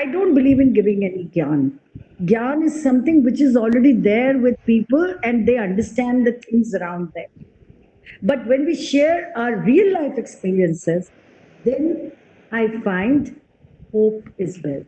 I don't believe in giving any gyan. Gyan is something which is already there with people and they understand the things around them. But when we share our real life experiences, then I find hope is built.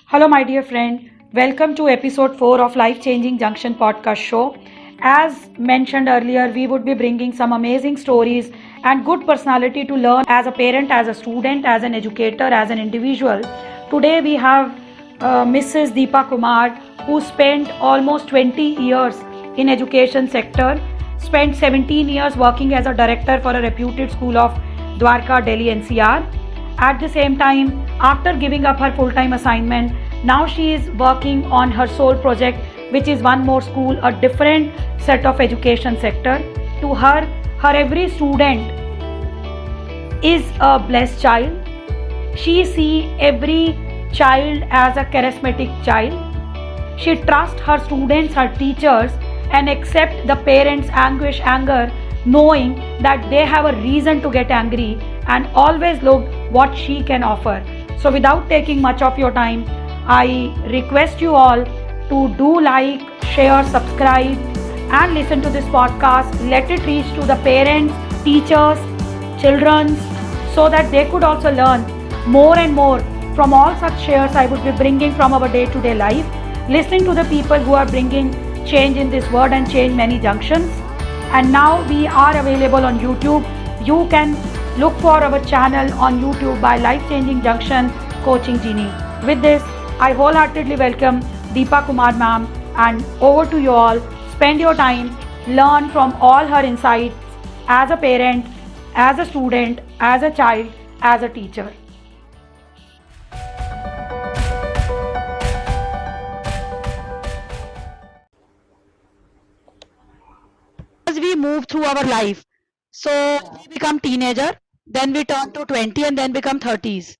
Hello, my dear friend. Welcome to episode 4 of Life Changing Junction podcast show. As mentioned earlier, we would be bringing some amazing stories and good personality to learn as a parent, as a student, as an educator, as an individual. Today, we have Mrs. Deepa Kumar, who spent almost 20 years in education sector, spent 17 years working as a director for a reputed school of Dwarka, Delhi, NCR. At the same time, after giving up her full time assignment, now she is working on her sole project, which is one more school, a different set of education sector. To her, her every student is a blessed child. She sees every child as a charismatic child. She trusts her students, her teachers, and accept the parents' anger, knowing that they have a reason to get angry and always look what she can offer. So, without taking much of your time, I request you all to do like, share, subscribe, and listen to this podcast. Let it reach to the parents, teachers, children, so that they could also learn more and more from all such shares I would be bringing from our day to day life, listening to the people who are bringing change in this world and change many junctions. And now we are available on YouTube. You can look for our channel on YouTube by Life Changing Junction Coaching Genie. With this, I wholeheartedly welcome Deepa Kumar ma'am, and over to you all. Spend your time, learn from all her insights as a parent, as a student, as a child, as a teacher. As we move through our life, so we become teenager, then we turn to 20 and then become 30s.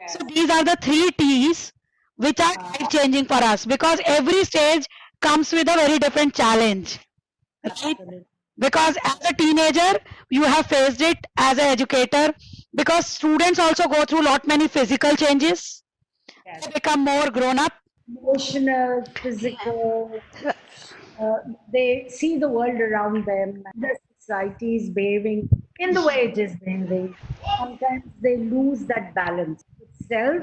So these are the three T's which are life changing for us, because every stage comes with a very different challenge, right? Because as a teenager you have faced it, as an educator, because students also go through lot many physical changes. They become more grown up. Emotional, physical, they see the world around them, the society is behaving in the way it is behaving. Sometimes they lose that balance with self,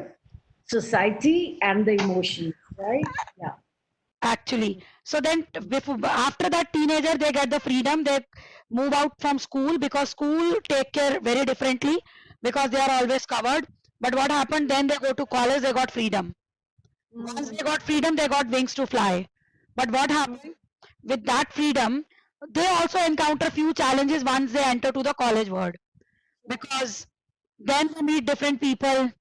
society, and the emotions, right? Yeah. Actually, so then before, after that teenager they get the freedom, they move out from school, because school take care very differently, because they are always covered. But what happened then, they go to college, they got freedom. Once they got freedom, they got wings to fly. But what happened with that freedom, they also encounter few challenges once they enter to the college world, because then they meet different people,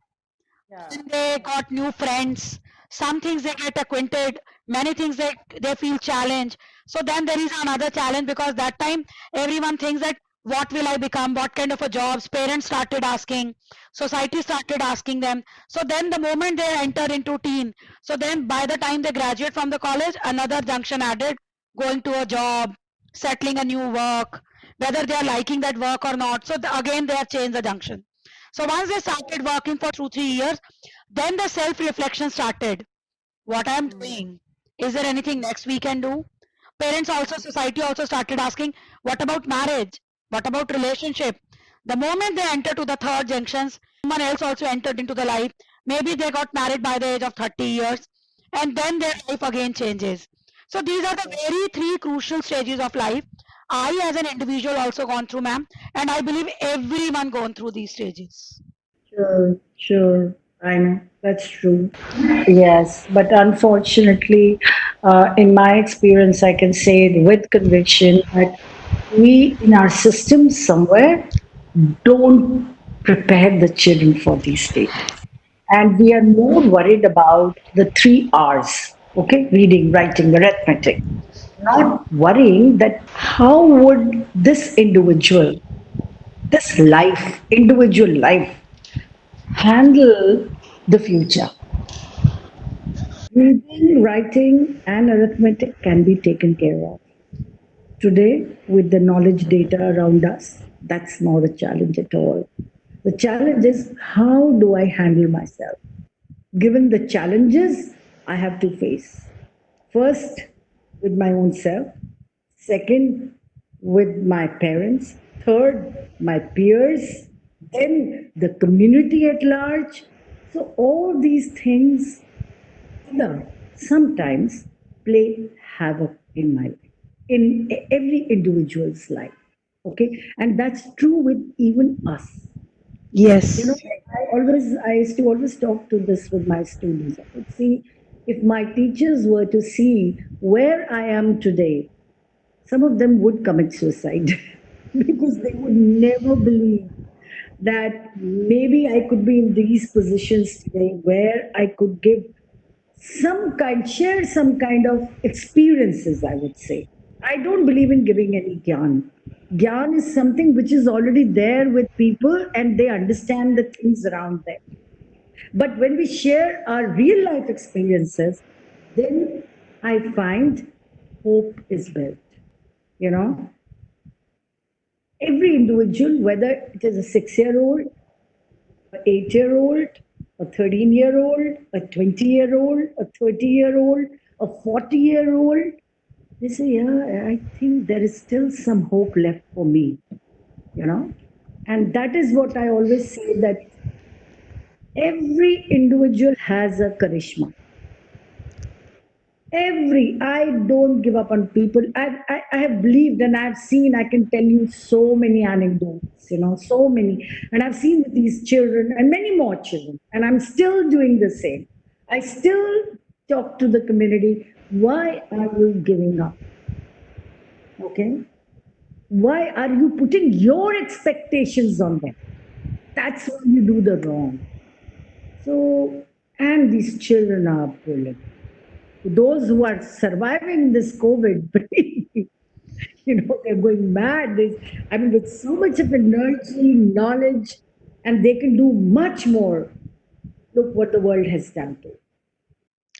Yeah. then they got new friends. Some things they get acquainted, many things they feel challenged. So then there is another challenge, because that time everyone thinks that what will I become, what kind of a jobs, parents started asking, society started asking them. So then the moment they enter into teen, so then by the time they graduate from the college, another junction added, going to a job, settling a new work, whether they are liking that work or not. So again they have changed the junction. So once they started working for 2 3 years, then the self reflection started. What I'm doing? Is there anything next we can do? Parents also, society also started asking, what about marriage? What about relationship? The moment they enter to the third junctions, someone else also entered into the life. Maybe they got married by the age of 30 years, and then their life again changes. So these are the very three crucial stages of life. I, as an individual, also gone through, ma'am, and I believe everyone gone through these stages. Sure, sure. I know that's true. Yes, but unfortunately, in my experience, I can say it with conviction that we in our system somewhere don't prepare the children for these stages. And we are more worried about the three R's, okay? Reading, writing, arithmetic. Not worrying that how would this individual, this life, individual life, handle the future. Reading, writing, and arithmetic can be taken care of. Today, with the knowledge data around us, that's not a challenge at all. The challenge is how do I handle myself? given the challenges I have to face. First, with my own self. Second, with my parents. Third, my peers. Then the community at large. So, all these things together sometimes play havoc in my life, in every individual's life. Okay. And that's true with even us. You know, Yes. I used to always talk to this with my students. I would see if my teachers were to see where I am today, some of them would commit suicide because they would never believe that maybe I could be in these positions today where I could give share some kind of experiences, I would say. I don't believe in giving any gyan. Gyan is something which is already there with people and they understand the things around them. But when we share our real life experiences, then I find hope is built. You know, every individual, whether it is a 6-year-old, an 8-year-old, a 13-year-old, a 20-year-old, a 30-year-old, a 40-year-old, they say, yeah, I think there is still some hope left for me, you know. And that is what I always say, that every individual has a charisma. I don't give up on people. I have believed and I've seen, I can tell you so many anecdotes, you know, so many. And I've seen with these children and many more children, and I'm still doing the same. I still talk to the community. Why are you giving up? Okay. Why are you putting your expectations on them? That's when you do the wrong. So, and these children are brilliant. Those who are surviving this COVID, they're going mad. I mean, with so much of energy, knowledge, and they can do much more. Look what the world has done to.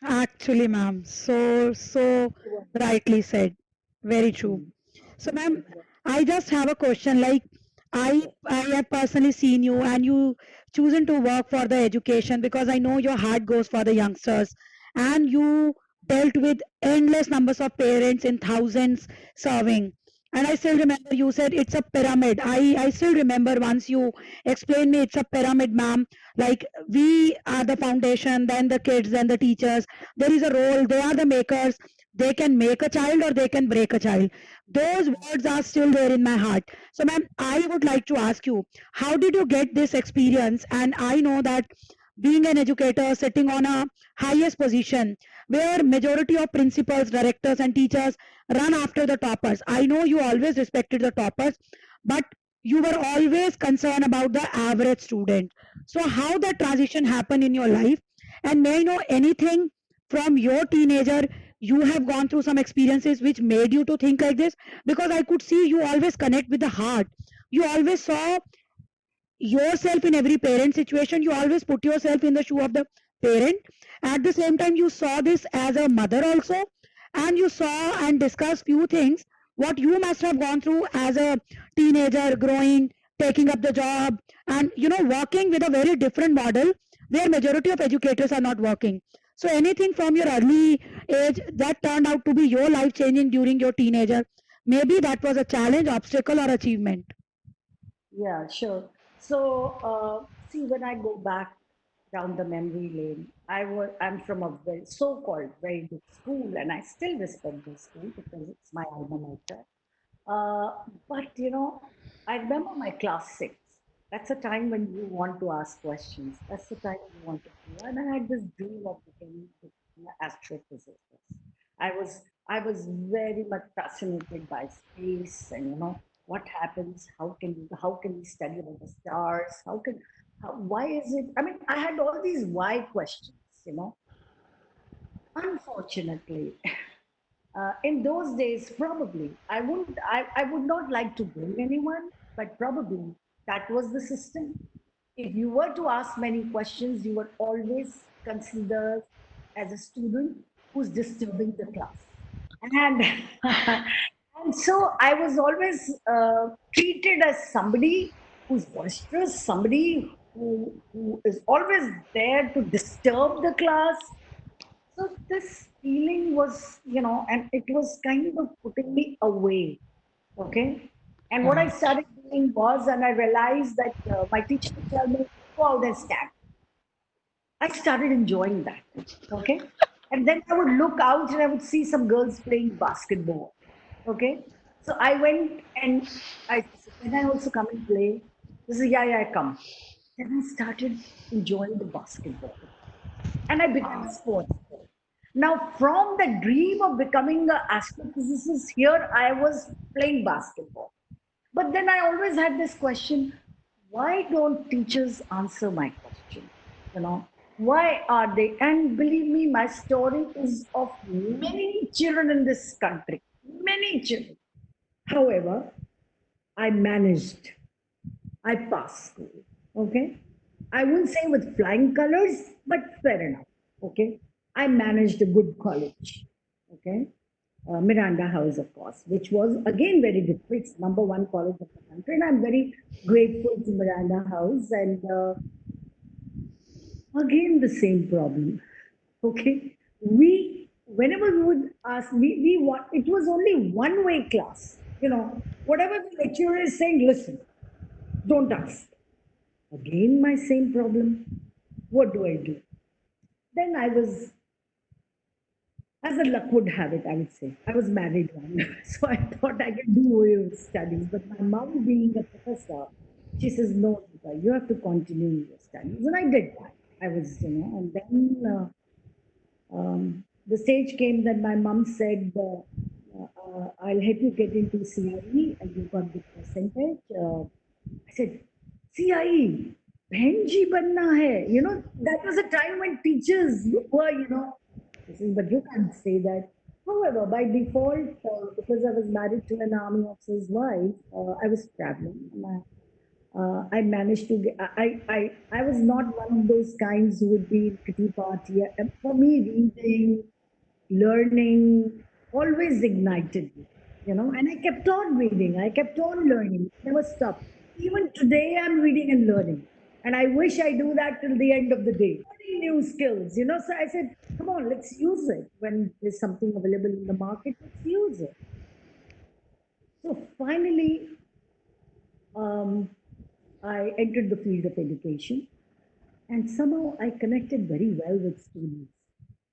Actually, ma'am, so rightly said. Very true. Mm. So, ma'am, Exactly. I just have a question. Like, I have personally seen you, and you chosen to work for the education because I know your heart goes for the youngsters, and you dealt with endless numbers of parents in thousands serving. And I still remember you said it's a pyramid. I still remember once you explained me it's a pyramid, ma'am. Like we are the foundation, then the kids, then the teachers. There is a role. They are the makers. They can make a child or they can break a child. Those words are still there in my heart. So, ma'am, I would like to ask you, how did you get this experience? And I know that being an educator, sitting on a highest position, where majority of principals, directors, and teachers run after the toppers. I know you always respected the toppers, but you were always concerned about the average student. So, how that transition happened in your life? And may I know anything from your teenager you have gone through some experiences which made you to think like this? Because I could see you always connect with the heart. You always saw yourself in every parent situation. You always put yourself in the shoe of the parent. At the same time, you saw this as a mother also, and you saw and discussed few things what you must have gone through as a teenager, growing, taking up the job, and working with a very different model where majority of educators are not working. So anything from your early age that turned out to be your life changing during your teenager, maybe that was a challenge, obstacle, or achievement. Yeah, sure. So, see, when I go back down the memory lane, I'm from a very so-called very good school, and I still respect the school because it's my alma mater. But I remember my class six. That's the time when you want to ask questions. That's the time you want to do. And I had this dream of becoming an astrophysicist. I was I was very much fascinated by space and what happens. How can we study about the stars? Why is it? I mean, I had all these why questions. Unfortunately, in those days, probably I would not like to blame anyone, but probably that was the system. If you were to ask many questions, you were always considered as a student who's disturbing the class. And and so I was always treated as somebody who's boisterous, somebody who is always there to disturb the class. So this feeling was, and it was kind of putting me away. Okay. And what I Right. started doing was, and I realized that my teacher would tell me, go out and stand. I started enjoying that. Okay. And then I would look out and I would see some girls playing basketball. Okay. So I went and I said, can I also come and play? They said, yeah, yeah, come. Then I started enjoying the basketball and I became a sports player. Now, from the dream of becoming an astrophysicist, here I was playing basketball. But then I always had this question, why don't teachers answer my question? You know, why are they? And believe me, my story is of many children in this country, many children. However, I managed. I passed school. Okay. I wouldn't say with flying colors, but fair enough. Okay. I managed a good college. Okay. Miranda House, of course, which was again very difficult. It's number one college of the country. And I'm very grateful to Miranda House. And again, the same problem. Okay. Whenever we would ask, it was only one way class. Whatever the lecturer is saying, listen, don't ask. Again, my same problem. What do I do? Then I was, as the luck would have it, I would say, I was married one. So I thought I could do away with studies. But my mom, being a professor, she says, no, Deepa, you have to continue your studies. And I did that. I was, and then the stage came that my mom said, I'll help you get into CIE and you got good percentage. I said, CIE, Benji banna hai. That was a time when teachers were, I said, but you can't say that. However, by default, because I was married to an army officer's wife, I was traveling. I managed to get, I was not one of those kinds who would be in kitty party. For me, reading, learning always ignited me, and I kept on reading, I kept on learning, never stopped. Even today, I'm reading and learning. And I wish I do that till the end of the day. Learning new skills, so I said, come on, let's use it. When there's something available in the market, let's use it. So finally, um, I entered the field of education. And somehow I connected very well with students.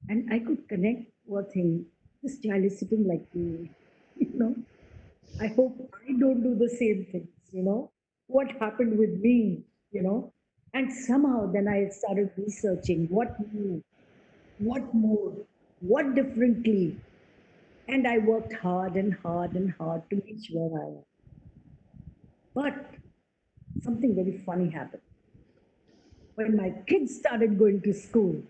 And I could connect one thing. This child is sitting like me. You know, I hope I don't do the same things. What happened with me, you know. And somehow then I started researching what new, what more, what differently. And I worked hard and hard and hard to reach where I am. But something very funny happened. When my kids started going to school,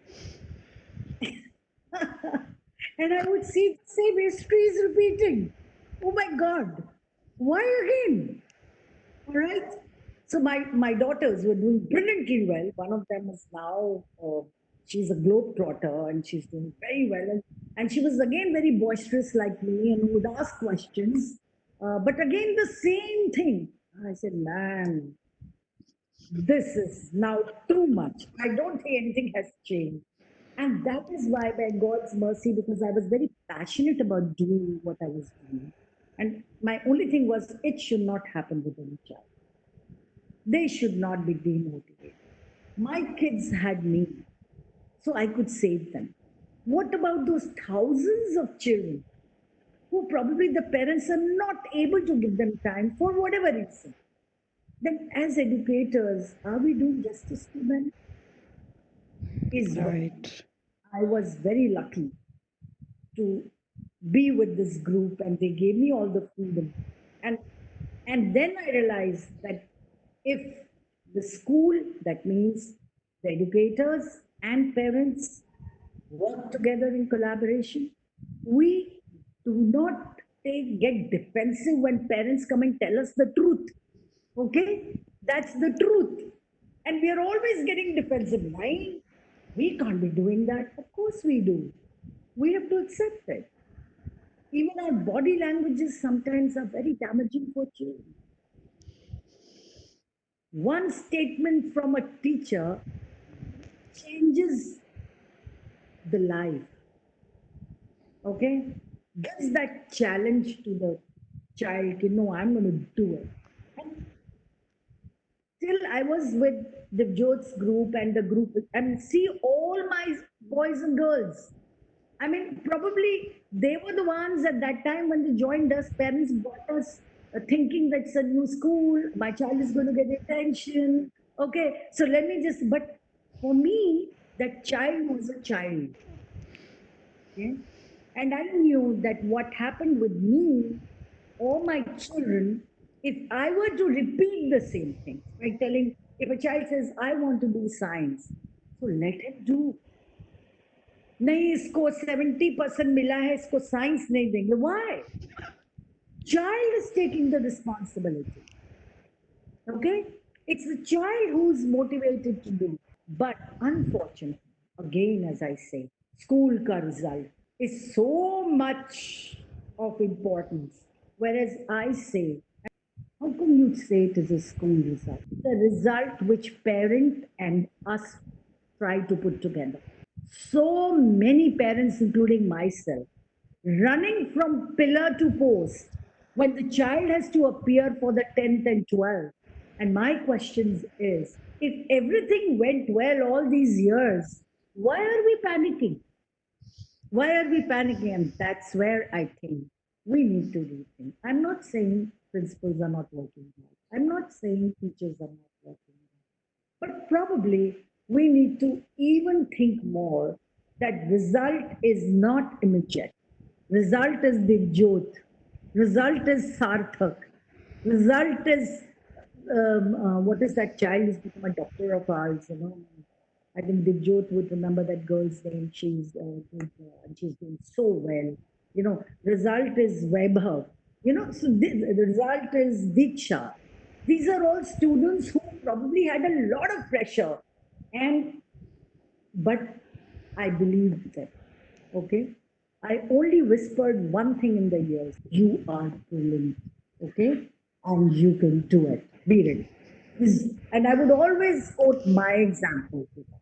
and I would see the same histories repeating. Oh my God, why again? All right. So my daughters were doing brilliantly well. One of them is now she's a globetrotter and she's doing very well. And she was again very boisterous like me and would ask questions. But again, the same thing. I said, man, this is now too much. I don't think anything has changed. And that is why, by God's mercy, because I was very passionate about doing what I was doing. And my only thing was, it should not happen with any child. They should not be demotivated. My kids had me, so I could save them. What about those thousands of children who probably the parents are not able to give them time for whatever reason? Then, as educators, are we doing justice to them? Is what Right. I was very lucky to be with this group, and they gave me all the freedom. And then I realized that if the school, that means the educators and parents, work together in collaboration, we do not get defensive when parents come and tell us the truth. Okay? That's the truth. And we are always getting defensive. Why? We can't be doing that. Of course we do. We have to accept it. Even our body languages sometimes are very damaging for children. One statement from a teacher changes the life, okay? Gives that challenge to the child, I'm going to do it. And till I was with the Jyots group and the group, and see all my boys and girls. I mean, probably they were the ones at that time when they joined us. Parents brought us thinking that's a new school. My child is going to get attention. Okay, so let me just. But for me, that child was a child. Okay, and I knew that what happened with me or my children, if I were to repeat the same thing, like telling, if a child says, I want to do science, so let him do. नहीं इसको 70% मिला है इसको science नहीं देंगे why child is taking the responsibility okay it's the child who's motivated to do but unfortunately again as I say school ka result is so much of importance whereas I say how can you say it is a school result the result which parent and us try to put together so many parents, including myself, running from pillar to post when the child has to appear for the 10th and 12th. And my question is if everything went well all these years, why are we panicking? Why are we panicking? And that's where I think we need to rethink. I'm not saying principals are not working hard. I'm not saying teachers are not working hard. But probably we need to even think more that result is not immediate. Result is Divjot. Result is Sarthak. Result is what is that child who's become a doctor of ours. I think Divjot would remember that girl's name. She's doing so well. Result is Vaibhav. So the result is Diksha. These are all students who probably had a lot of pressure, and but I believed them. Okay, I only whispered one thing in the ears: "You are brilliant." Okay, and you can do it. Be ready. And I would always quote my example to them.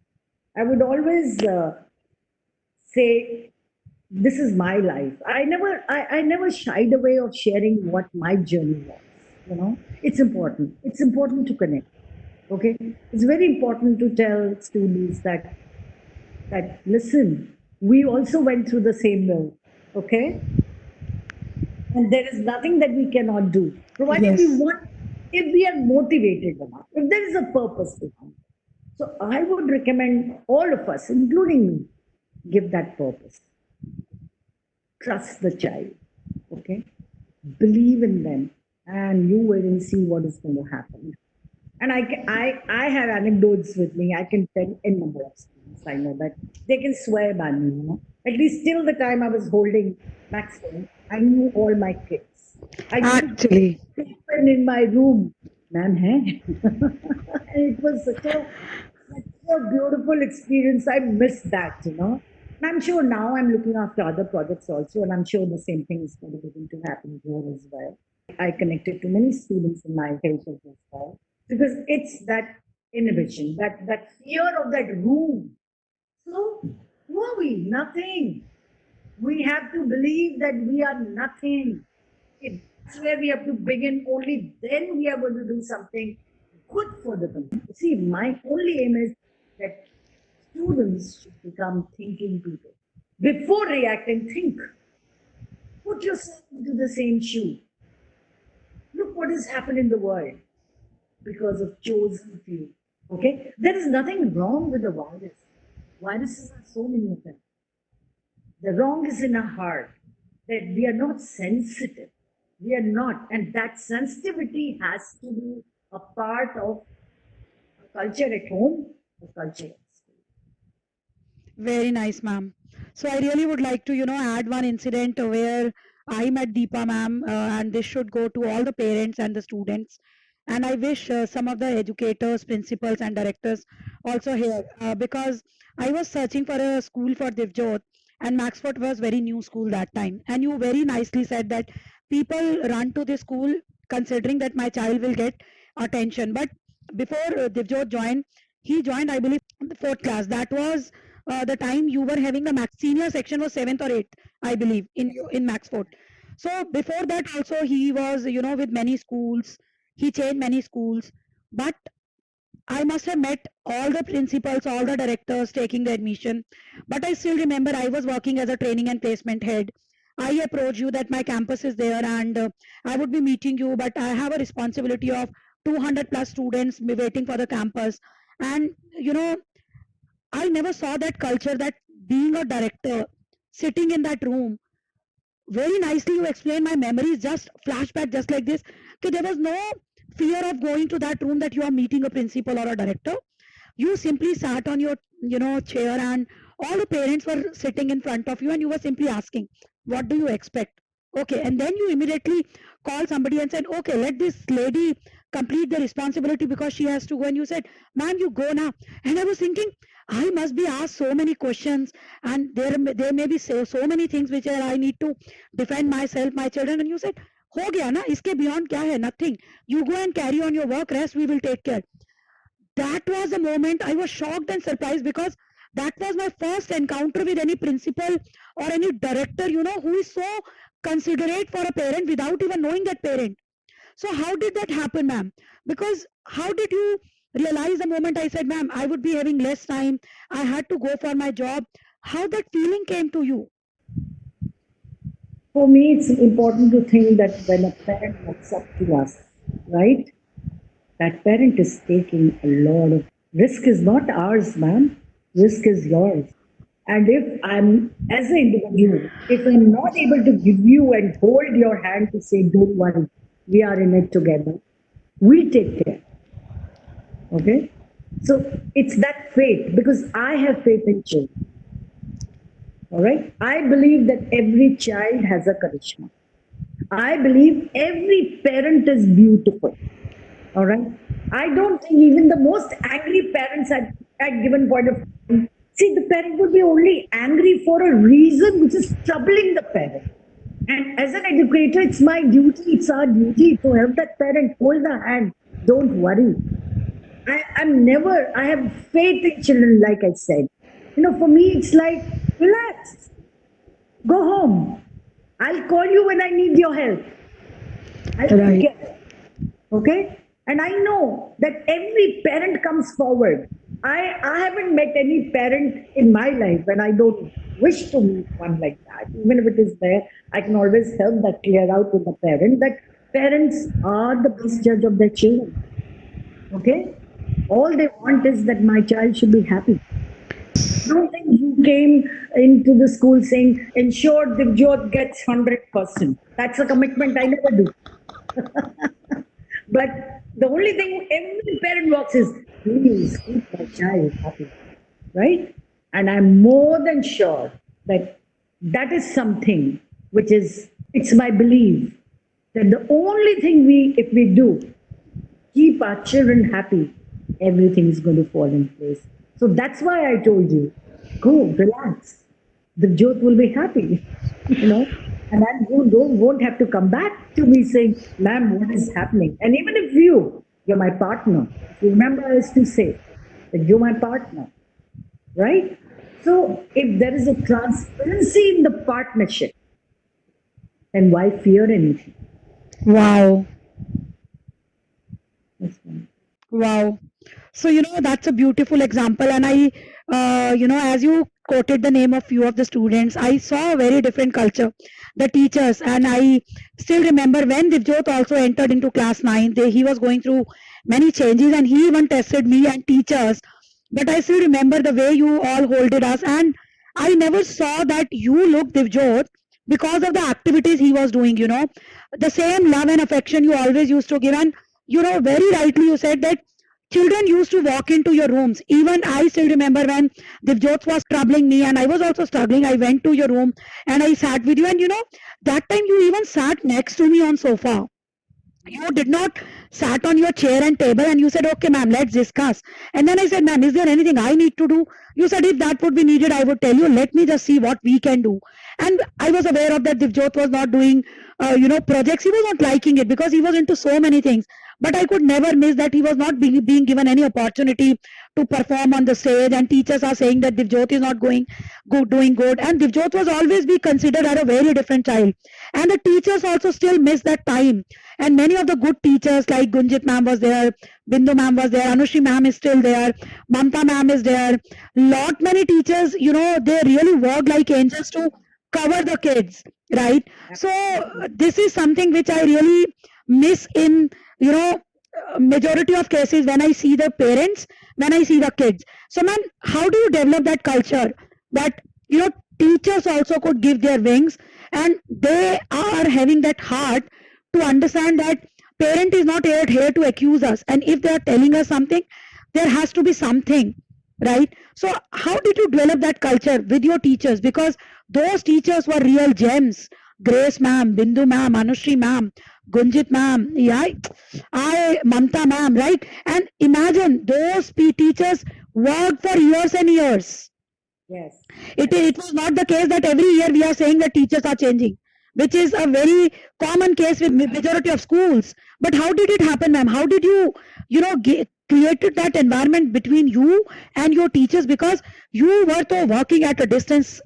I would always say, "This is my life." I never shied away of sharing what my journey was. It's important. It's important to connect. Okay, it's very important to tell students that listen, we also went through the same mill. Okay, and there is nothing that we cannot do, provided we Yes. want, if we are motivated enough, if there is a purpose behind it. So I would recommend all of us, including me, give that purpose. Trust the child. Okay, believe in them, and you wait and see what is going to happen. And I have anecdotes with me. I can tell in number of students. I know that they can swear by me. At least till the time I was holding Maxwell, I knew all my kids. I used to Actually. open in my room, ma'am, hai? And it was such a beautiful experience. I miss that. And I'm sure now I'm looking after other projects also, and I'm sure the same thing is going to happen here as well. I connected to many students in my heritage as well because it's that inhibition, that fear of that room. So who are we? Nothing. We have to believe that we are nothing. That's where we have to begin. Only then we are going to do something good for the community. See, my only aim is that students should become thinking people. Before reacting, think. Put yourself into the same shoe. Look what has happened in the world because of chosen few. Okay? There is nothing wrong with the virus. Viruses are so many of them. The wrong is in our heart that we are not sensitive. We are not. And that sensitivity has to be a part of a culture at home, a culture at school. Very nice, ma'am. So I really would like to, add one incident where I met Deepa, ma'am, and this should go to all the parents and the students. And I wish some of the educators, principals, and directors also here, because I was searching for a school for Divjot, and Maxford was very new school that time. And you very nicely said that people run to this school considering that my child will get attention, but before Divjot joined, he joined, I believe, in the fourth class. That was the time you were having the max senior section was seventh or eighth, I believe, in Max Fort. So before that also he was, with many schools. He changed many schools, but I must have met all the principals, all the directors taking the admission. But I still remember I was working as a training and placement head. I approached you that my campus is there and I would be meeting you, but I have a responsibility of 200 plus students waiting for the campus. And, I never saw that culture that being a director, sitting in that room, very nicely you explained my memories, just flashback just like this. Okay, there was no fear of going to that room that you are meeting a principal or a director. You simply sat on your chair and all the parents were sitting in front of you and you were simply asking, what do you expect? Okay, and then you immediately called somebody and said, okay, let this lady complete the responsibility because she has to go. And you said, ma'am, you go now. And I was thinking, I must be asked so many questions and there may be so many things which I need to defend myself, my children. And you said, हो गया ना, इसके beyond क्या है? Nothing. You go and carry on your work, rest we will take care. That was the moment I was shocked and surprised because that was my first encounter with any principal or any director, who is so considerate for a parent without even knowing that parent. So how did that happen, ma'am? Because how did you realize the moment I said, ma'am, I would be having less time, I had to go for my job, how that feeling came to you? For me, it's important to think that when a parent looks up to us, right, that parent is taking a lot of risk. Is not ours, ma'am. Risk is yours. And if I'm, as an individual, if I'm not able to give you and hold your hand to say, don't worry, we are in it together, we'll take care. Okay? So it's that faith, because I have faith in children. All right? I believe that every child has a charisma. I believe every parent is beautiful. All right? I don't think even the most angry parents at given point of time, see, the parent would be only angry for a reason which is troubling the parent. And as an educator, it's my duty, it's our duty to help that parent, hold the hand, don't worry. I have faith in children, like I said. For me, it's like, relax, go home. I'll call you when I need your help. I'll Right. take care. Okay? And I know that every parent comes forward. I haven't met any parent in my life, and I don't wish to meet one like that. Even if it is there, I can always help that clear out with the parent that parents are the best judge of their children. Okay? All they want is that my child should be happy. I don't think you came into the school saying, ensure Divjot gets 100%. That's a commitment I never do. But the only thing every parent works is, please keep my child happy, right? And I'm more than sure that that is something which is, it's my belief that the only thing if we do, keep our children happy, everything is going to fall in place. So that's why I told you, go, relax. Divjot will be happy, and then you won't have to come back to me saying, ma'am, what is happening? And even if you're my partner, if you remember I used to say that you're my partner, right? So if there is a transparency in the partnership, then why fear anything? Wow. That's fine. Wow. So, that's a beautiful example. And I, as you quoted the name of few of the students, I saw a very different culture, the teachers. And I still remember when Divjot also entered into class 9, he was going through many changes and he even tested me and teachers. But I still remember the way you all holded us. And I never saw that you looked Divjot because of the activities he was doing, the same love and affection you always used to give. And, very rightly you said that children used to walk into your rooms. Even I still remember when Divjot was troubling me and I was also struggling. I went to your room and I sat with you. And that time you even sat next to me on sofa. You did not sat on your chair and table and you said, okay, ma'am, let's discuss. And then I said, ma'am, is there anything I need to do? You said, if that would be needed, I would tell you, let me just see what we can do. And I was aware of that Divjot was not doing, projects. He was not liking it because he was into so many things. But I could never miss that he was not being given any opportunity to perform on the stage. And teachers are saying that Divjot is not doing good. And Divjot was always be considered as a very different child. And the teachers also still miss that time. And many of the good teachers like Gunjit ma'am was there, Bindu ma'am was there, Anushri ma'am is still there, Mamta ma'am is there. Lot many teachers, they really work like angels to cover the kids, right? So this is something which I really miss in, majority of cases when I see the parents, when I see the kids. So man, how do you develop that culture that, teachers also could give their wings and they are having that heart to understand that parent is not here to accuse us, and if they are telling us something, there has to be something, right? So how did you develop that culture with your teachers, because those teachers were real gems. Grace ma'am, Bindu ma'am, Anushri ma'am, Gunjit ma'am, yeah, I Mamta ma'am, right? And imagine those teachers worked for years and years. Yes. It was not the case that every year we are saying that teachers are changing, which is a very common case with majority of schools. But how did it happen, ma'am? How did you, created that environment between you and your teachers? Because you were though working at a distance,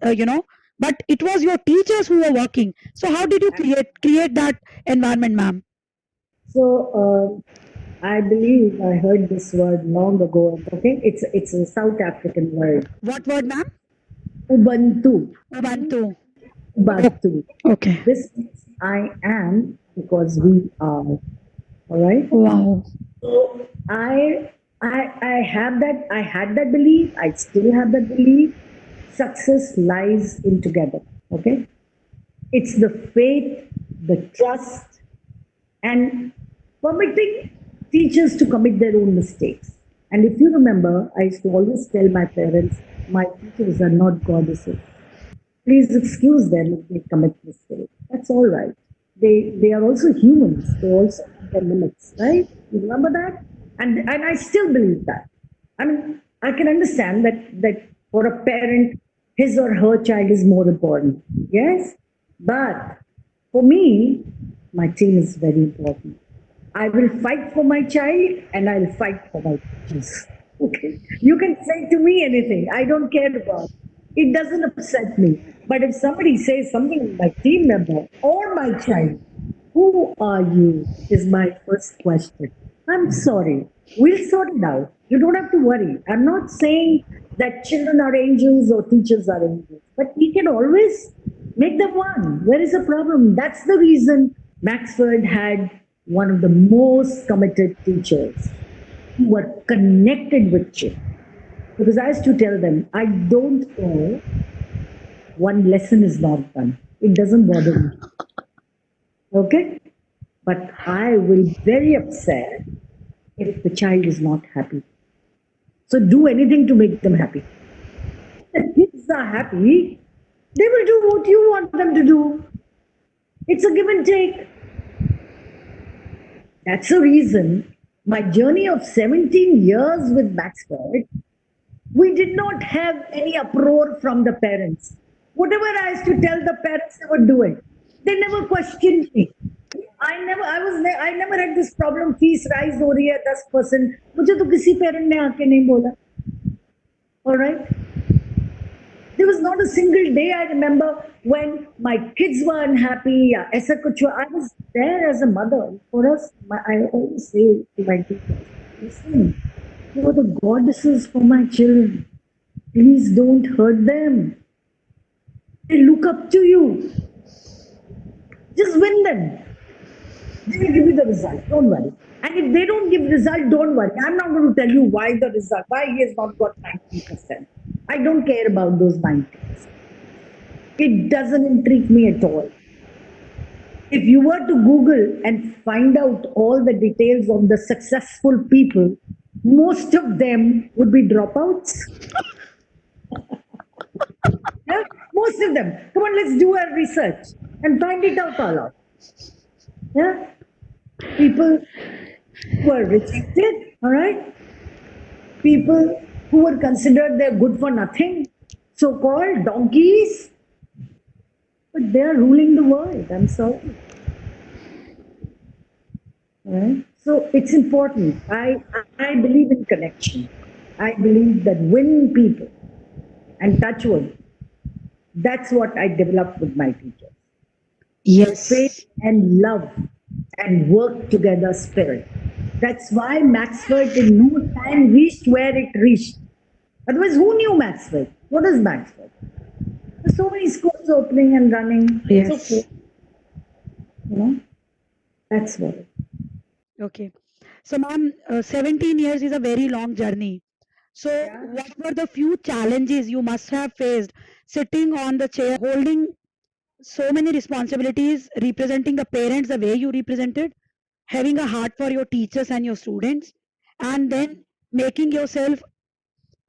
but it was your teachers who were working. So how did you create that environment, ma'am? So I believe I heard this word long ago. Okay, it's a South African word. What word, ma'am? Ubuntu. Ubuntu. Ubuntu. Okay. This means I am because we are. All right. Wow. So I have that. I had that belief. I still have that belief. Success lies in together. Okay. It's the faith, the trust, and permitting teachers to commit their own mistakes. And if you remember, I used to always tell my parents, my teachers are not goddesses. Please excuse them if they commit mistakes. That's all right. They are also humans. They also have their limits, right? You remember that? And I still believe that. I mean, I can understand that for a parent, his or her child is more important. Yes? But for me, my team is very important. I will fight for my child and I'll fight for my teachers. Okay. You can say to me anything. I don't care about it. It doesn't upset me. But if somebody says something to my team member or my child, who are you? Is my first question. I'm sorry. We'll sort it out. You don't have to worry. I'm not saying that children are angels or teachers are angels, but we can always make them one. Where is the problem? That's the reason Maxford had one of the most committed teachers who were connected with children. Because I used to tell them, I don't know, one lesson is not done. It doesn't bother me. Okay? But I will be very upset if the child is not happy. So do anything to make them happy. If the kids are happy, they will do what you want them to do. It's a give and take. That's the reason my journey of 17 years with Maxford, we did not have any uproar from the parents. Whatever I used to tell the parents, they would do it. They never questioned me. I never had this problem. Fees rise हो रही है 10%. मुझे तो किसी parent ने आके नहीं बोला. All right. There was not a single day I remember when my kids were unhappy. ऐसा कुछ हुआ. I was there as a mother. For us, I always say to my teachers, listen, you are the goddesses for my children. Please don't hurt them. They look up to you. Just win them. They will give you the result. Don't worry. And if they don't give result, don't worry. I'm not going to tell you why he has not got 90%. I don't care about those 90%. It doesn't intrigue me at all. If you were to Google and find out all the details of the successful people, most of them would be dropouts. Yeah? Most of them. Come on, let's do our research and find it out all out. Yeah? People were rejected, all right? People who were considered they're good for nothing, so called donkeys, but they are ruling the world. I'm sorry. Right? So it's important. I believe in connection. I believe that when people and touch wood, that's what I developed with my teachers. The faith Yes. and love and work together spirit. That's why Maxford in no time reached where it reached. Otherwise, who knew Maxford? What is Maxford? There's so many schools opening and running. It's okay, Yes. you know. That's what. Okay. So, ma'am, 17 years is a very long journey. So, Yeah. what were the few challenges you must have faced sitting on the chair, holding so many responsibilities, representing the parents the way you represented, having a heart for your teachers and your students, and then making yourself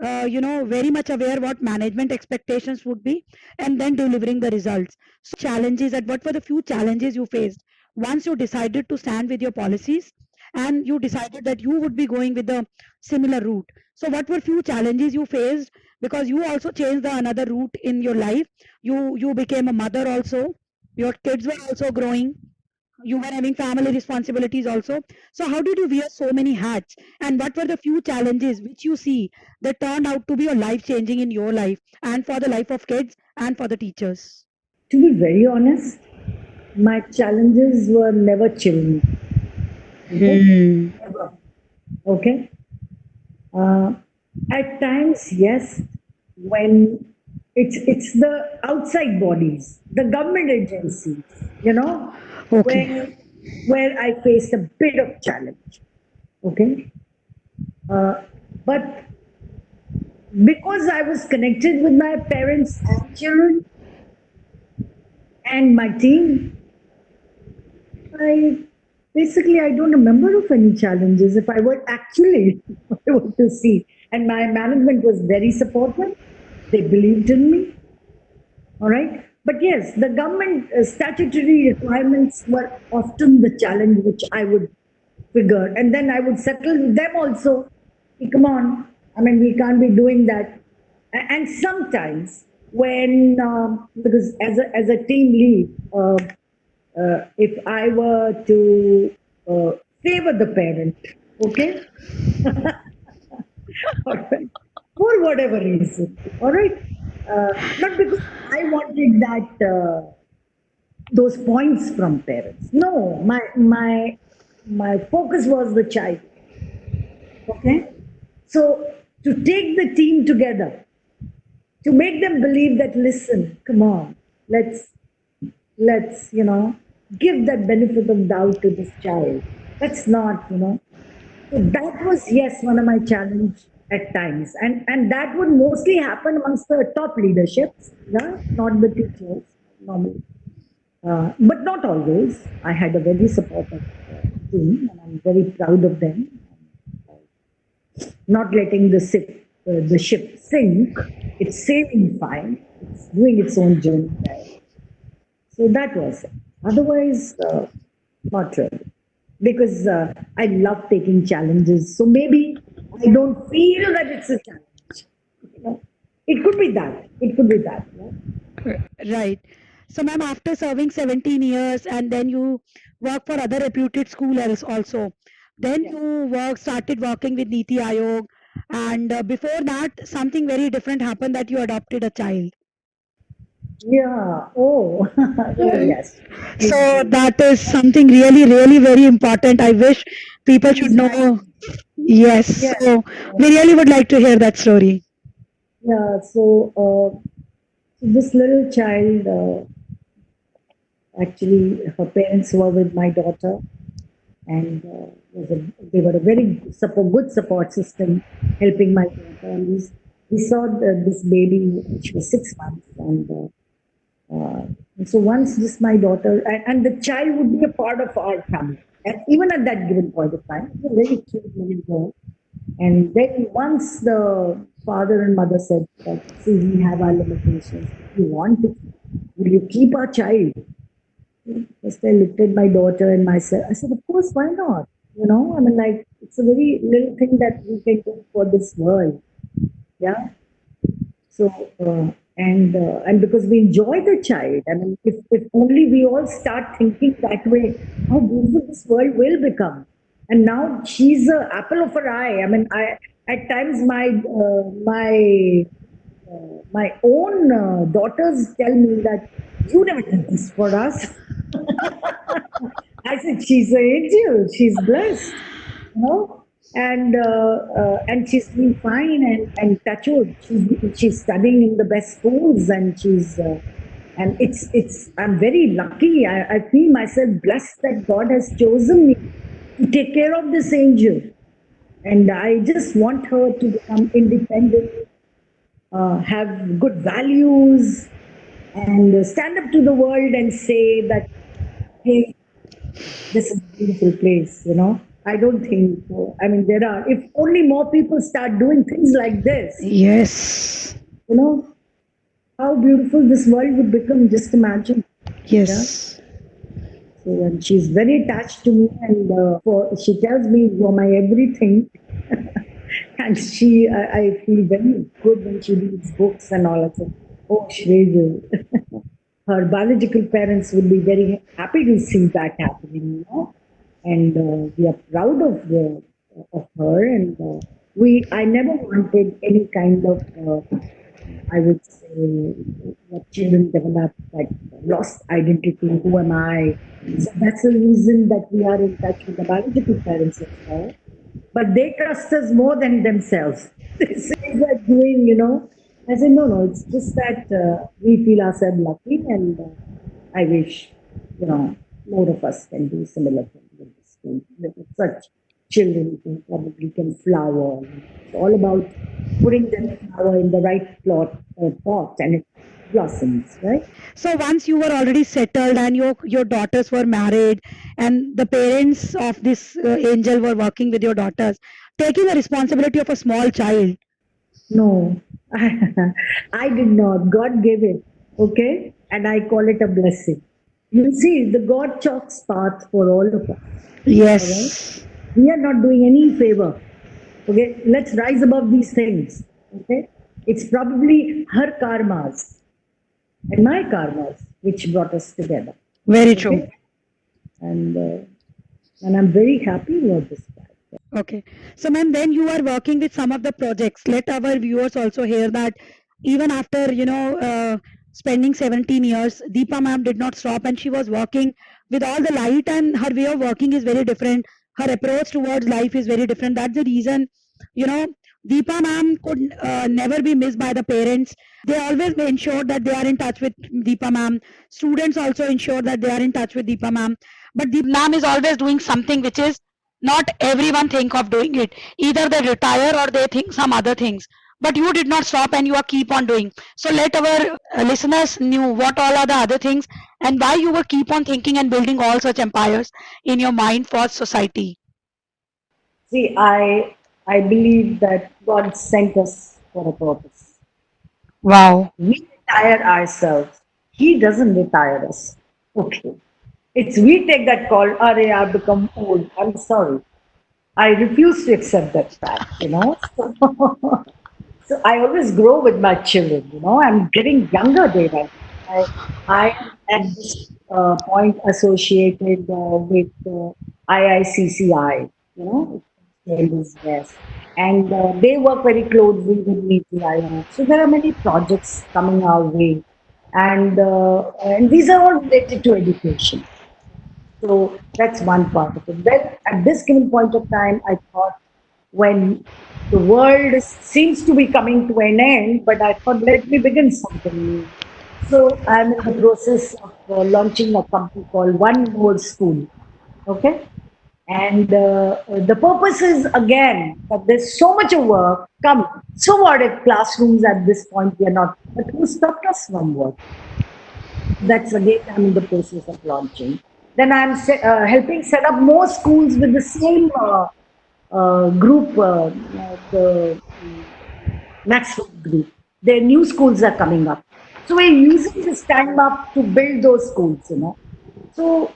very much aware what management expectations would be, and then delivering the results. So challenges, and what were the few challenges you faced once you decided to stand with your policies and you decided that you would be going with the similar route? So what were few challenges you faced, because you also changed the another route in your life? You became a mother also, your kids were also growing, you were having family responsibilities also. So how did you wear so many hats, and what were the few challenges which you see that turned out to be a life changing in your life and for the life of kids and for the teachers? To be very honest, my challenges were never children. Okay? Hmm. Never. Okay? Uh, at times, yes, when it's the outside bodies, the government agencies, you know, Okay. where I faced a bit of challenge. Okay? Uh, but because I was connected with my parents and children and my team, I basically I don't remember of any challenges. If I were actually I were to see, and my management was very supportive. They believed in me. All right, but yes, the government statutory requirements were often the challenge which I would figure, and then I would settle with them also. Come on, I mean we can't be doing that. And sometimes when because as a team lead. If I were to favor the parent, okay, all right, for whatever reason, all right, not because I wanted that those points from parents. No, my focus was the child. Okay, so to take the team together, to make them believe that listen, come on, let's give that benefit of doubt to this child. That's not so that was yes one of my challenge at times, and that would mostly happen amongst the top leaderships, yeah, not the teachers normally, but not always. I had a very supportive team and I'm very proud of them, not letting the ship sink. It's sailing fine, it's doing its own journey there. So that was it. Otherwise, not really. Because I love taking challenges. So maybe I don't feel that it's a challenge. You know? It could be that. It could be that. Yeah? Right. So, ma'am, after serving 17 years and then you work for other reputed schools also, then Yeah. you started working with Niti Aayog, and before that, something very different happened, that you adopted a child. Yeah. Oh, oh Right. yes. Please So do. that is something really, really very important. I wish people should Please guide know. me. Yes. Yes. So Yes. we really would like to hear that story. Yeah. So this little child, actually, her parents were with my daughter, and they were a very good support system helping my daughter. And we saw this baby when she was 6 months, and so once just my daughter and the child would be a part of our family, and even at that given point of time, it was a very cute little girl. And then once the father and mother said that, see, we have our limitations. If you want to, will you keep our child? First, I looked at my daughter and myself. I said, of course, why not? I mean, like, it's a very little thing that we can do for this world. Yeah. So, and because we enjoy the child, I mean, if only we all start thinking that way, how beautiful this world will become. And now she's the apple of her eye. I mean, I at times my own daughters tell me that you never did this for us. I said she's an angel. She's blessed, you know, and she's doing fine and touch wood. She's studying in the best schools and she's and it's I'm very lucky. I feel myself blessed that God has chosen me to take care of this angel, and I just want her to become independent, have good values, and stand up to the world and say that, hey, this is a beautiful place, you know. I don't think so. I mean, there are, if only more people start doing things like this, Yes. you know, how beautiful this world would become. Just imagine. Yes. So, and she's very attached to me, and she tells me, you're my everything. And I feel very good when she reads books and all. I say, oh, Shreya, her biological parents would be very happy to see that happening, you know. And we are proud of her. And I never wanted any kind of, I would say, what children develop, like lost identity. Who am I? So that's the reason that we are in touch with the biological parents as well. But they trust us more than themselves. They say we're doing, you know. I said, no, no, it's just that we feel ourselves lucky, and I wish, you know, more of us can do similar things with this thing. With such children who probably can flower. It's all about putting that flower in the right pot and it blossoms, right? So once you were already settled and your daughters were married and the parents of this angel were working with your daughters, taking the responsibility of a small child. No, I did not. God gave it, okay? And I call it a blessing. You see, the God chalks path for all of us, all right? Yes. We are not doing any favor, okay? Let's rise above these things, okay? It's probably her karmas and my karmas which brought us together, Very true. okay? And uh, and I'm very happy about this fact. Okay. So, ma'am, then you are working with some of the projects. Let our viewers also hear that even after, spending 17 years, Deepa ma'am did not stop and she was working with all the light, and her way of working is very different. Her approach towards life is very different. That's the reason, you know, Deepa ma'am could never be missed by the parents. They always ensure that they are in touch with Deepa ma'am. Students also ensure that they are in touch with Deepa ma'am. But Deepa ma'am is always doing something which is not everyone think of doing it. Either they retire or they think some other things. But you did not stop and you are keep on doing. So let our listeners knew what all are the other things and why you were keep on thinking and building all such empires in your mind for society. See, I believe that God sent us for a purpose. Wow. We retire ourselves. He doesn't retire us. Okay. It's we take that call, Are, I've become old. I'm sorry. I refuse to accept that fact, you know. So I always grow with my children, you know. I'm getting younger day by day. I am at this point associated with IICCI, you know, yes. And they work very closely with me. So there are many projects coming our way, and these are all related to education. So that's one part of it. Then at this given point of time, I thought when the world seems to be coming to an end, but I thought let me begin something new. So I'm in the process of launching a company called One More School. Okay. And the purpose is again that there's so much of work. Come, so what if classrooms at this point we are not? But who stopped us from work? That's again I'm in the process of launching. Then I'm helping set up more schools with the same group, the Maxwell group. Their new schools are coming up. So we're using this time up to build those schools, you know. So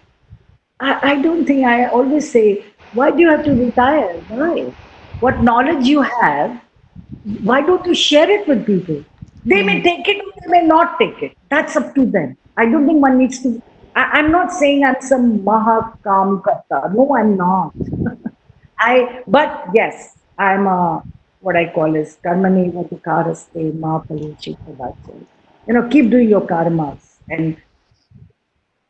I don't think, I always say, Why do you have to retire? Why? What knowledge you have, why don't you share it with people? They may take it or they may not take it. That's up to them. I don't think one needs to. I'm not saying I'm some Mahakam Karta. No, I'm not. But yes, I'm a, what I call is Karmani Vadikaraste Mahapalichi Padache. Keep doing your karmas. And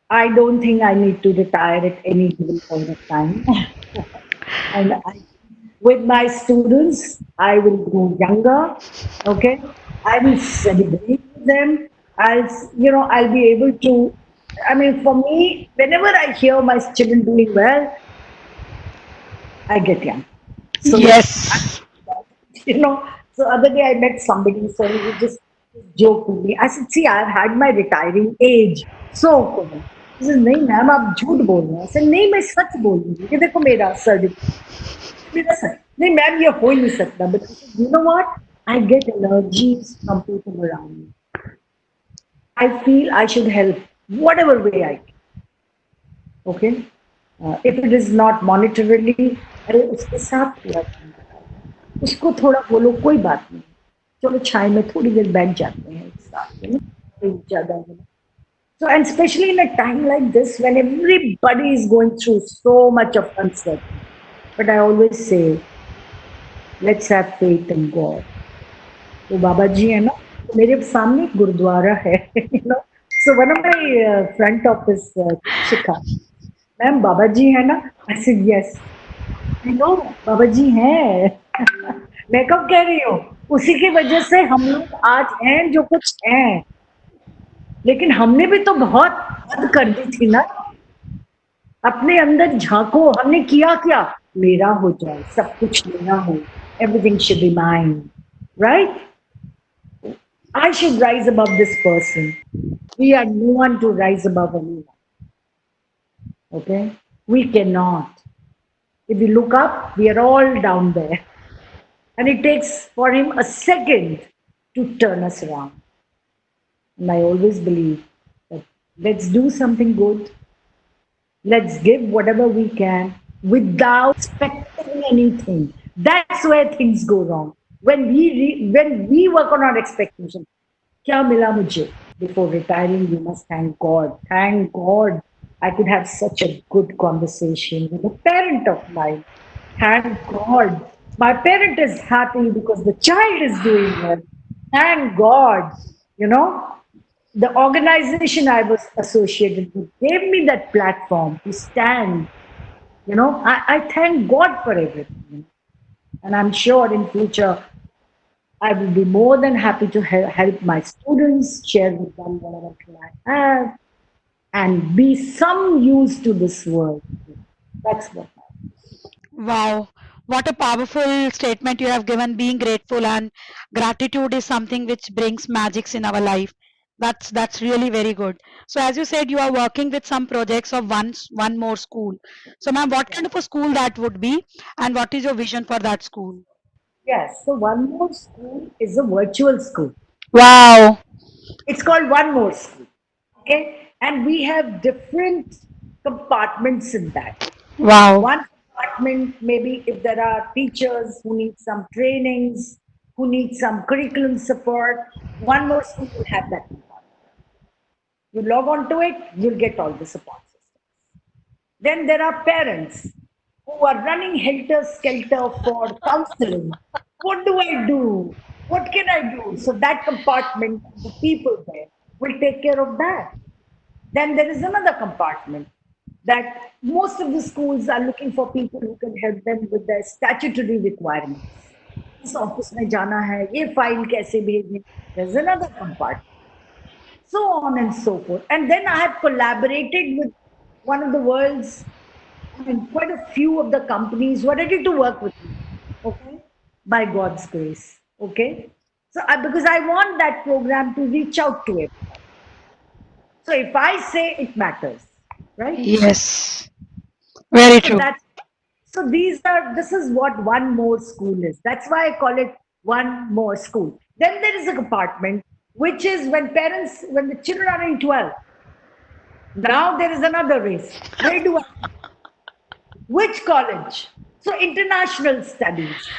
I don't think I need to retire at any given point of time. And with my students, I will go younger. Okay, I will celebrate with them. I'll be able to. I mean, for me, whenever I hear my children doing well, I get young. So yes, Yes. you know. So other day I met somebody, so he would just joke with me. I said, "See, I've had my retiring age." So cool. He says, "नहीं ma'am आप झूठ बोल रहे हैं." I said, "नहीं मैं सच बोल रही हूँ. ये देखो मेरा सर्टिफिकेट." मेरा सच नहीं मैम ये हो ही नहीं सकता. But you know what? I get allergies from people around me. I feel I should help whatever way I can. Okay. If it is not monetarily, अरे उसके साथ पूरा time बिताओ. उसको थोड़ा बोलो कोई बात नहीं. चलो छाई में थोड़ी देर बैठ जाते हैं एक साथ में each other. So and especially in a time like this when everybody is going through so much of uncertainty. But I always say, let's have faith in God. तो बाबा जी है ना तो मेरे सामने एक गुरुद्वारा है so one of my front office Shikha ma'am Baba ji है ना I said yes I know Baba ji हैं मैं कब कह रही हूँ उसी की वजह से हम लोग आज हैं जो कुछ हैं लेकिन हमने भी तो बहुत हद कर दी थी ना अपने अंदर झांको हमने किया क्या मेरा हो जाए सब कुछ मेरा हो everything should be mine right I should rise above this person. We are no one to rise above anyone. Okay? We cannot. If we look up, we are all down there. And it takes for him a second to turn us around. And I always believe that let's do something good. Let's give whatever we can without expecting anything. That's where things go wrong. When we work on our expectations, क्या मिला मुझे? Before retiring, you must thank God. Thank God I could have such a good conversation with a parent of mine. Thank God. My parent is happy because the child is doing well. Thank God. You know, the organization I was associated with gave me that platform to stand. I thank God for everything. And I'm sure in future I will be more than happy to help my students, share with them whatever I have, and be some use to this world. That's what. Wow, what a powerful statement you have given. Being grateful and gratitude is something which brings magics in our life. That's really very good. So as you said, you are working with some projects of one more school. So ma'am, what kind of a school that would be, and what is your vision for that school? Yes. So one more school is a virtual school. Wow, It's called One More School. Okay, and we have different compartments in that. wow, One compartment, maybe if there are teachers who need some trainings, who need some curriculum support, One More School will have that compartment. You log on to it, you'll get all the support systems. Then there are parents who are running helter skelter for counseling. What do I do? What can I do? So that compartment, the people there will take care of that. Then there is another compartment that most of the schools are looking for people who can help them with their statutory requirements. इस office में जाना है ये file कैसे भेजनी there's another compartment so on and so forth. And then I have collaborated with one of the world's, I mean, quite a few of the companies who are ready to work with me. Okay, by God's grace. Okay, so because I want that program to reach out to it. So if I say it matters, right? yes, very So true. that's this is what one more school is. That's why I call it one more school. Then there is a compartment which is when the children are in 12. Now there is another race. Where do I Which college? So international studies,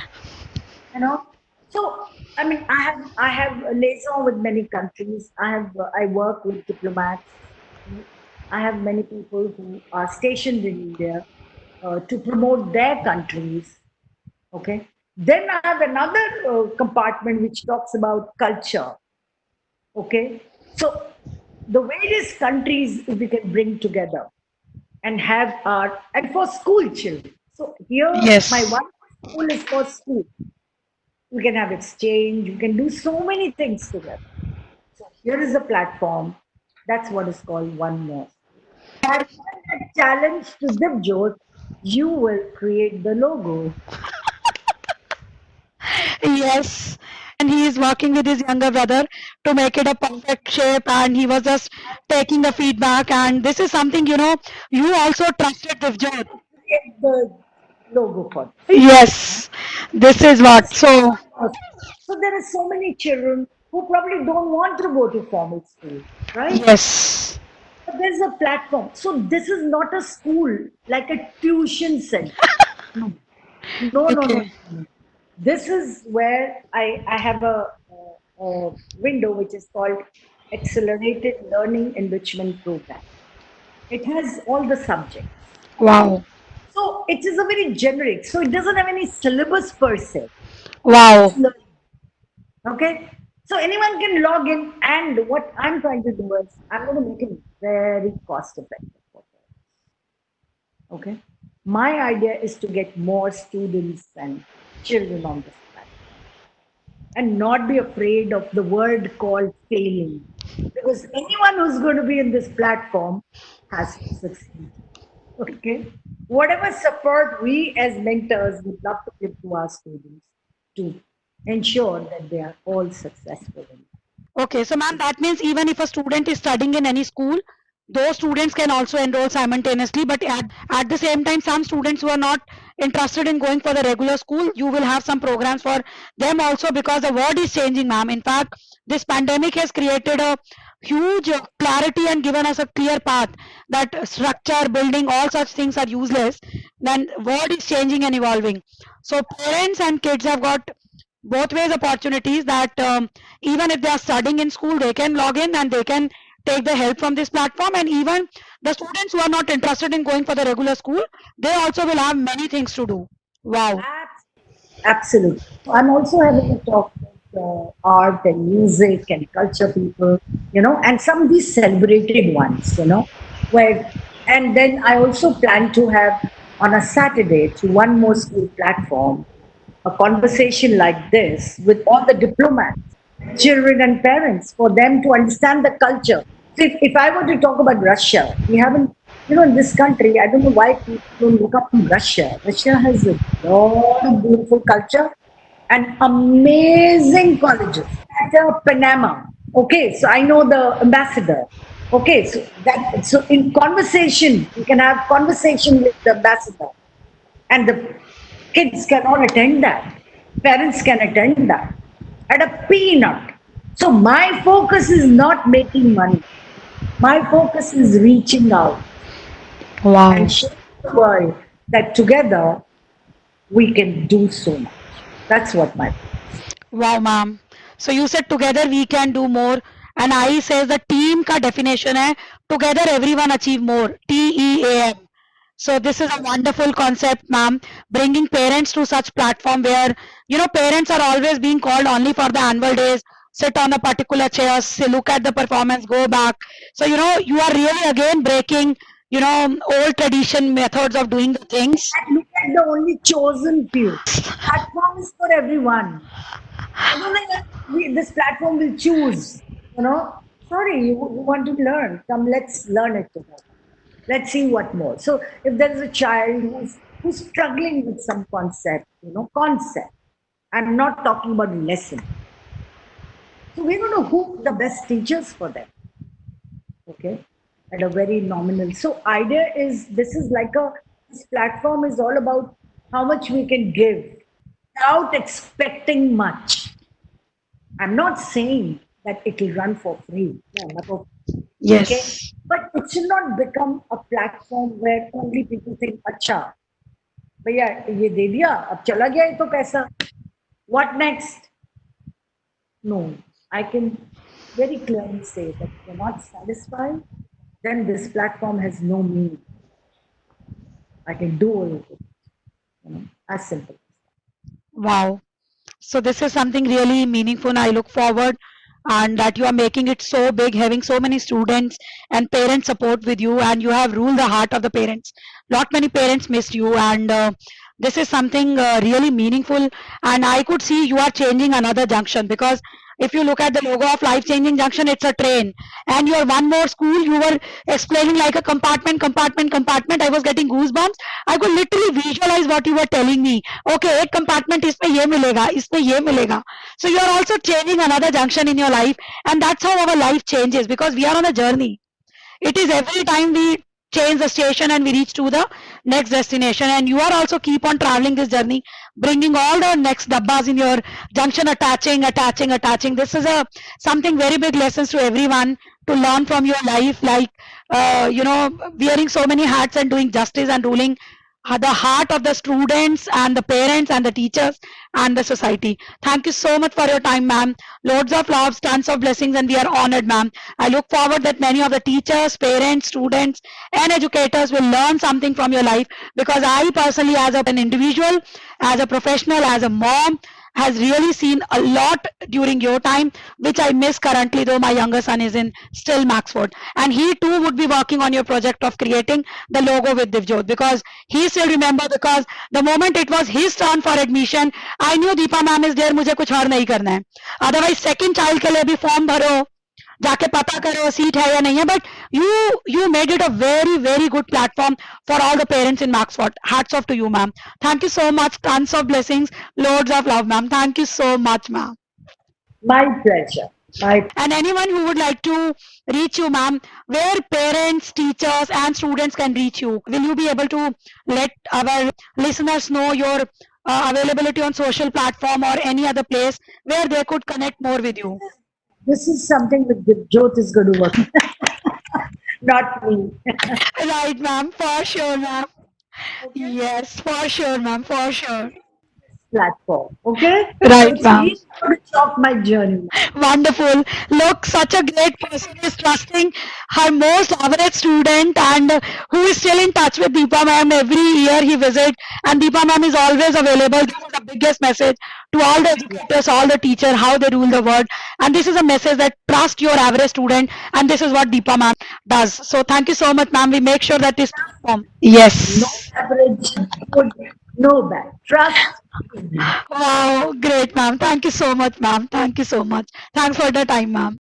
you know. So I mean, I have a liaison with many countries. I work with diplomats. I have many people who are stationed in India to promote their countries. Okay, then I have another compartment which talks about culture. Okay, so the various countries we can bring together and have art, and for school children. So here my Yes. one school is for school. We can have exchange, we can do so many things together. So here is a platform. That's what is called One More. I've given a challenge to Dibjot. You will create the logo. Yes. And he is working with his younger brother to make it a perfect shape, and he was just taking the feedback. And this is something, you also trusted Divjot. Create the logo for this. Yes. This is what. So, So there are so many children who probably don't want to go to formal school, right? yes. But there's a platform. So this is not a school like a tuition center. No, no, no, no. Okay. No. This is where I have a window which is called Accelerated Learning Enrichment Program. It has all the subjects. Okay. Wow. So it is a very generic. So it doesn't have any syllabus per se. It's Wow. learning. Okay. So anyone can log in, and what I'm trying to do is I'm going to make it very cost effective for them. Okay. My idea is to get more students and children on this platform and not be afraid of the word called failing. Because anyone who's going to be in this platform has to succeed. Okay. Whatever support we as mentors would love to give to our students to ensure that they are all successful in life. Okay, so ma'am, that means even if a student is studying in any school, those students can also enroll simultaneously. But at the same time, some students who are not interested in going for the regular school, you will have some programs for them also, because the world is changing, ma'am. In fact, this pandemic has created a huge clarity and given us a clear path that structure, building, all such things are useless. Then world is changing and evolving. So parents and kids have got both ways opportunities that even if they are studying in school, they can log in and they can take the help from this platform. And even the students who are not interested in going for the regular school, they also will have many things to do. Wow. Absolutely. So I'm also having a talk with art and music and culture people, and some of these celebrated ones, where, and then I also plan to have on a Saturday through One More School platform a conversation like this with all the diplomats, children and parents for them to understand the culture. So if I were to talk about Russia, we haven't, in this country, I don't know why people don't look up to Russia. Russia has a lot of beautiful culture and amazing colleges. At Panama, okay, so I know the ambassador. Okay, so in conversation, you can have conversation with the ambassador, and the kids cannot attend that. Parents can attend that at a peanut. So my focus is not making money. My focus is reaching out Wow. and showing the world that together we can do so much. That's what my focus. Wow, ma'am. So you said together we can do more. And I says the team का definition है together everyone achieve more. TEAM. So this is a wonderful concept, ma'am. Bringing parents to such platform where parents are always being called only for the annual days. Sit on a particular chair, look at the performance, go back. So you are really again breaking old tradition methods of doing the things. And look at the only chosen few. Platform is for everyone. I don't think that this platform will choose. Sorry, you want to learn. Come, let's learn it together. Let's see what more. So, if there is a child who's struggling with some concept. I'm not talking about lesson. So we're going to hook the best teachers for them. Okay, at a very nominal. So, idea is this platform is all about how much we can give without expecting much. I'm not saying that it will run for free. No, not for free. Okay. Yes. But it should not become a platform where only people think, acha, भैया ये दे दिया, अब चला गया ये तो पैसा, what next? No, I can very clearly say that if you're not satisfied, then this platform has no meaning. I can do all of it, as simple. Wow. So this is something really meaningful. I look forward and that you are making it so big, having so many students and parent support with you, and you have ruled the heart of the parents. Lot many parents missed you, and this is something really meaningful. And I could see you are changing another junction, because if you look at the logo of Life Changing Junction, it's a train, and your one more school, you were explaining like a compartment, compartment, compartment. I was getting goosebumps. I could literally visualize what you were telling me. Okay, एक compartment इसमें ये मिलेगा, इसमें ये मिलेगा. So you are also changing another junction in your life, and that's how our life changes, because we are on a journey. It is every time we change the station and we reach to the next destination, and you are also keep on traveling this journey, bringing all the next dabbas in your junction, attaching. This is a something very big lessons to everyone to learn from your life, like wearing so many hats and doing justice and ruling the heart of the students and the parents and the teachers and the society. Thank you so much for your time, ma'am. Loads of loves, tons of blessings, and we are honored, ma'am. I look forward that many of the teachers, parents, students, and educators will learn something from your life, because I personally, as an individual, as a professional, as a mom, has really seen a lot during your time, which I miss currently, though my younger son is in still Maxford. And he too would be working on your project of creating the logo with Divjot, because he still remember, because the moment it was his turn for admission, I knew Deepa ma'am is there, मुझे कुछ और नहीं करना है. Otherwise second child के लिए भी form भरो, जाके पता करो सीट है या नहीं है, but you made it a very very good platform for all the parents in Maxford. Hats off to you, ma'am. Thank you so much. Tons of blessings, loads of love, ma'am. Thank you so much, ma'am. My pleasure. My And anyone who would like to reach you, ma'am, where parents, teachers, and students can reach you, will you be able to let our listeners know your availability on social platform or any other place where they could connect more with you? This is something that Jyot is going to work, not me. Right, ma'am, for sure, ma'am. Yes, for sure, ma'am, for sure. Platform. Okay? So Right, it's ma'am. really going to chalk my journey. Wonderful. Look, such a great person is trusting her most average student, and who is still in touch with Deepa ma'am. Every year he visits, and Deepa ma'am is always available. This is the biggest message to all the educators, all the teachers, how they rule the world. And this is a message that trust your average student, and this is what Deepa ma'am does. So thank you so much, ma'am. We make sure that this platform. No Yes. average, good, no bad. Trust. Wow, great, ma'am. Thank you so much, ma'am. Thank you so much. Thanks for the time, ma'am.